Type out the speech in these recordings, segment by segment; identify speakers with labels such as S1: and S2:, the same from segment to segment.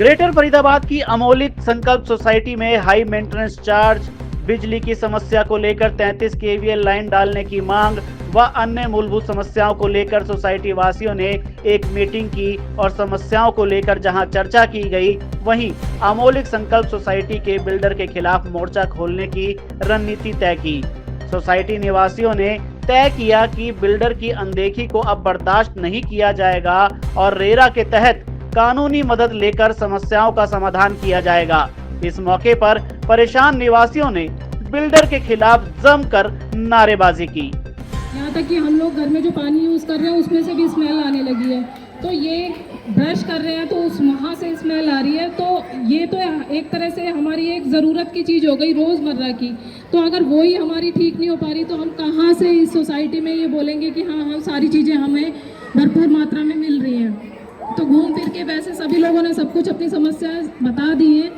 S1: Greater Faridabad की अमौलिक संकल्प society में हाई मेंटेनेंस चार्ज, बिजली की समस्या को लेकर 33 केवीए लाइन डालने की मांग व अन्य मूलभूत समस्याओं को लेकर सोसाइटी वासियों ने एक मीटिंग की और समस्याओं को लेकर जहां चर्चा की गई, वहीं अमौलिक संकल्प सोसाइटी के बिल्डर के खिलाफ मोर्चा खोलने की रणनीति तय की। सोसाइटी निवासियों ने तय किया कि बिल्डर की अनदेखी को अब बर्दाश्त नहीं किया जाएगा और रेरा के तहत कानूनी मदद लेकर समस्याओं का समाधान किया जाएगा। इस मौके पर परेशान निवासियों ने बिल्डर के खिलाफ जमकर नारेबाजी की।
S2: यहाँ तक कि हम लोग घर में जो पानी यूज कर रहे हैं उसमें से भी स्मेल आने लगी है, तो ये ब्रश कर रहे हैं तो उस वहाँ से स्मेल आ रही है। तो ये तो एक तरह से हमारी एक ज़रूरत की चीज़ हो गई रोज़मर्रा की। तो अगर वो ही हमारी ठीक नहीं हो पा रही तो हम कहाँ से इस सोसाइटी में ये बोलेंगे कि हाँ सारी चीज़ें हमें भरपूर मात्रा में मिल रही हैं। तो घूम फिर के वैसे सभी लोगों ने सब कुछ अपनी समस्या बता दी है,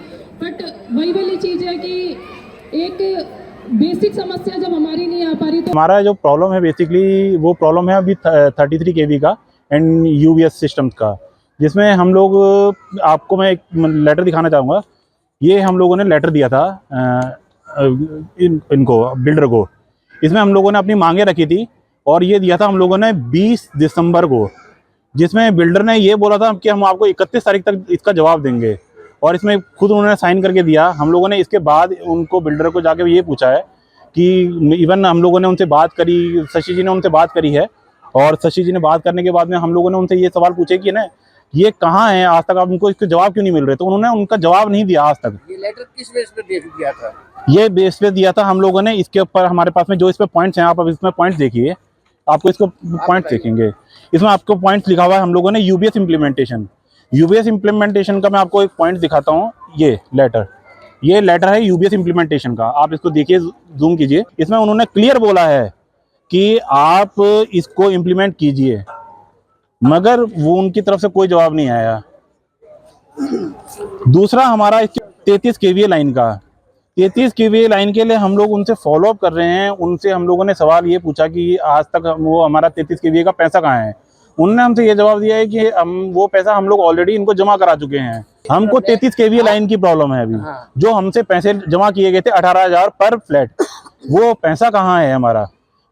S2: बट वही वाली चीज़ है कि एक बेसिक समस्या जब हमारी नहीं आ पा रही तो
S3: हमारा जो प्रॉब्लम है बेसिकली वो प्रॉब्लम है अभी 33 केवी का एंड यूवीएस सिस्टम का, जिसमें हम लोग आपको मैं एक लेटर दिखाना चाहूँगा। ये हम लोगों ने लेटर दिया था इनको बिल्डर को। इसमें हम लोगों ने अपनी मांगे रखी थी और ये दिया था हम लोगों ने 20 दिसंबर को, जिसमें बिल्डर ने ये बोला था कि हम आपको 31 तारीख तक इसका जवाब देंगे और इसमें खुद उन्होंने साइन करके दिया। हम लोगों ने इसके बाद उनको बिल्डर को जाके ये पूछा है कि इवन हम लोगों ने उनसे बात करी, शशि जी ने उनसे बात करी है और शशि जी ने बात करने के बाद में हम लोगों ने उनसे ये सवाल पूछे कि ना ये कहाँ है, आज तक आप उनको इसके जवाब क्यों नहीं मिल रहे। तो उन्होंने उनका जवाब नहीं दिया आज तक।
S4: ये लेटर किस बेस पे दिया था?
S3: ये बेस पे दिया था हम लोगों ने। इसके ऊपर हमारे पास में जो इस पे पॉइंट्स हैं, आप अब इसमें पॉइंट्स देखिए, आपको इसको पॉइंट्स देखेंगे। इसमें आपको पॉइंट्स लिखा हुआ है हम लोगों ने यूबीएस इम्प्लीमेंटेशन। यूबीएस इम्प्लीमेंटेशन का मैं आपको एक पॉइंट दिखाता हूँ। ये लेटर है यूबीएस इम्प्लीमेंटेशन का, आप इसको देखिए, जूम कीजिए। इसमें उन्होंने क्लियर बोला है कि आप इसको इम्प्लीमेंट कीजिए, मगर वो उनकी तरफ से कोई जवाब नहीं आया। दूसरा हमारा 33 केवीए लाइन का, 33 केवीए लाइन के लिए हम लोग उनसे फॉलो अप कर रहे हैं। उनसे हम लोगों ने सवाल ये पूछा कि आज तक वो हमारा 33 केवीए का पैसा कहाँ है। उन्होंने हमसे ये जवाब दिया है कि वो पैसा हम लोग ऑलरेडी इनको जमा करा चुके हैं। हमको 33 केवीए लाइन की प्रॉब्लम है अभी। जो हमसे पैसे जमा किए गए थे 18,000 पर फ्लैट, वो पैसा कहाँ है हमारा,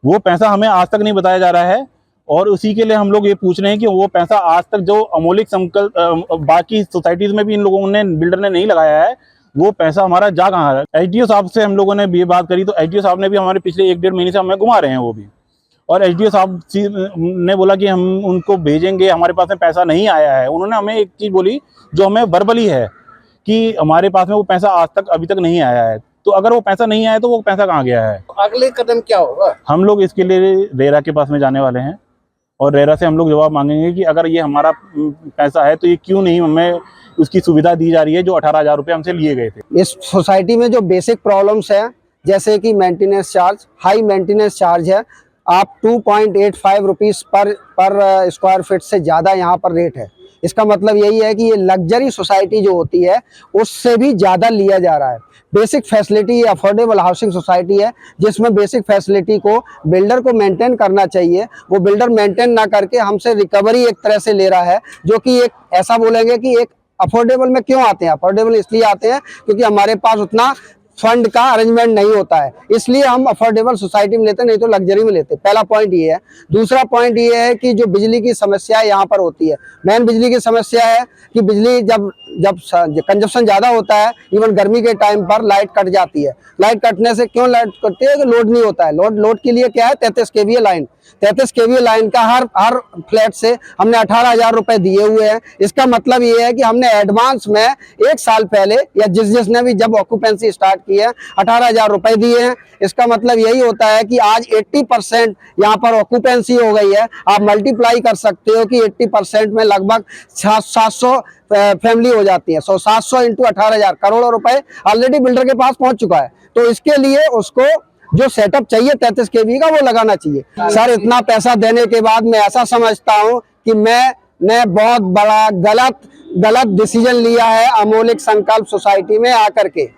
S3: वो पैसा हमें आज तक नहीं बताया जा रहा है। और उसी के लिए हम लोग ये पूछ रहे हैं कि वो पैसा आज तक जो अमौलिक संकल्प बाकी सोसाइटीज में भी इन लोगों ने, बिल्डर ने नहीं लगाया है, वो पैसा हमारा जा कहाँ है। एचडीओ साहब से हम लोगों ने ये बात करी तो एचडीओ साहब ने भी हमारे पिछले 1-1.5 महीने से हमें घुमा रहे हैं वो भी। और एचडीओ साहब ने बोला कि हम उनको भेजेंगे, हमारे पास में पैसा नहीं आया है। उन्होंने हमें एक चीज़ बोली जो हमें वर्बली है कि हमारे पास में वो पैसा आज तक अभी तक नहीं आया है। तो अगर वो पैसा नहीं आया तो वो पैसा कहाँ गया है?
S4: अगले कदम क्या होगा?
S3: हम लोग इसके लिए रेरा के पास में जाने वाले हैं और रेरा से हम लोग जवाब मांगेंगे कि अगर ये हमारा पैसा है तो ये क्यों नहीं हमें उसकी सुविधा दी जा रही है जो 18,000 रुपये हमसे लिए गए थे।
S5: इस सोसाइटी में जो बेसिक प्रॉब्लम्स हैं, जैसे कि maintenance charge, high maintenance charge है। आप 2.85 रुपीज़ पर स्क्वायर फीट से ज़्यादा यहाँ पर रेट है। इसका मतलब यही है कि ये लग्जरी सोसाइटी जो होती है उससे भी ज़्यादा लिया जा रहा है। बेसिक फैसिलिटी ये अफोर्डेबल हाउसिंग सोसाइटी है, जिसमें बेसिक फैसिलिटी को बिल्डर को मेंटेन करना चाहिए। वो बिल्डर मेंटेन ना करके हमसे रिकवरी एक तरह से ले रहा है, जो कि एक ऐसा बोलेंगे कि एक अफोर्डेबल में क्यों आते हैं। अफोर्डेबल इसलिए आते हैं क्योंकि हमारे पास उतना फंड का अरेंजमेंट नहीं होता है, इसलिए हम अफोर्डेबल सोसाइटी में लेते, नहीं तो लग्जरी में लेते। पहला पॉइंट ये है। दूसरा पॉइंट ये है कि जो बिजली की समस्या यहाँ पर होती है, मेन बिजली की समस्या है कि बिजली जब कंजप्शन ज़्यादा होता है, इवन गर्मी के टाइम पर लाइट कट जाती है। लाइट कटने से क्यों लाइट कटती है? कि लोड नहीं होता है। लोड के लिए क्या है? 33 केवीए लाइन। 33 केवीए लाइन का हर फ्लैट से हमने 18,000 रुपए दिए हुए हैं। इसका मतलब ये है कि हमने एडवांस में 1 साल पहले या जिसने भी जब ऑक्यूपेंसी स्टार्ट की है 18,000 रुपए दिए हैं। इसका मतलब यही होता है कि आज 80% यहाँ पर ऑक्यूपेंसी हो गई है। आप मल्टीप्लाई कर सकते हो कि 80% में लगभग 700 फैमिली हो जाती है। 700 इंटू 18,000, करोड़ों रुपए ऑलरेडी बिल्डर के पास पहुंच चुका है। तो इसके लिए उसको जो सेटअप चाहिए 33 केवी का वो लगाना चाहिए। सर, इतना पैसा देने के बाद मैं ऐसा समझता हूं कि मैंने बहुत बड़ा गलत डिसीजन लिया है अमौलिक संकल्प सोसाइटी में आकर के।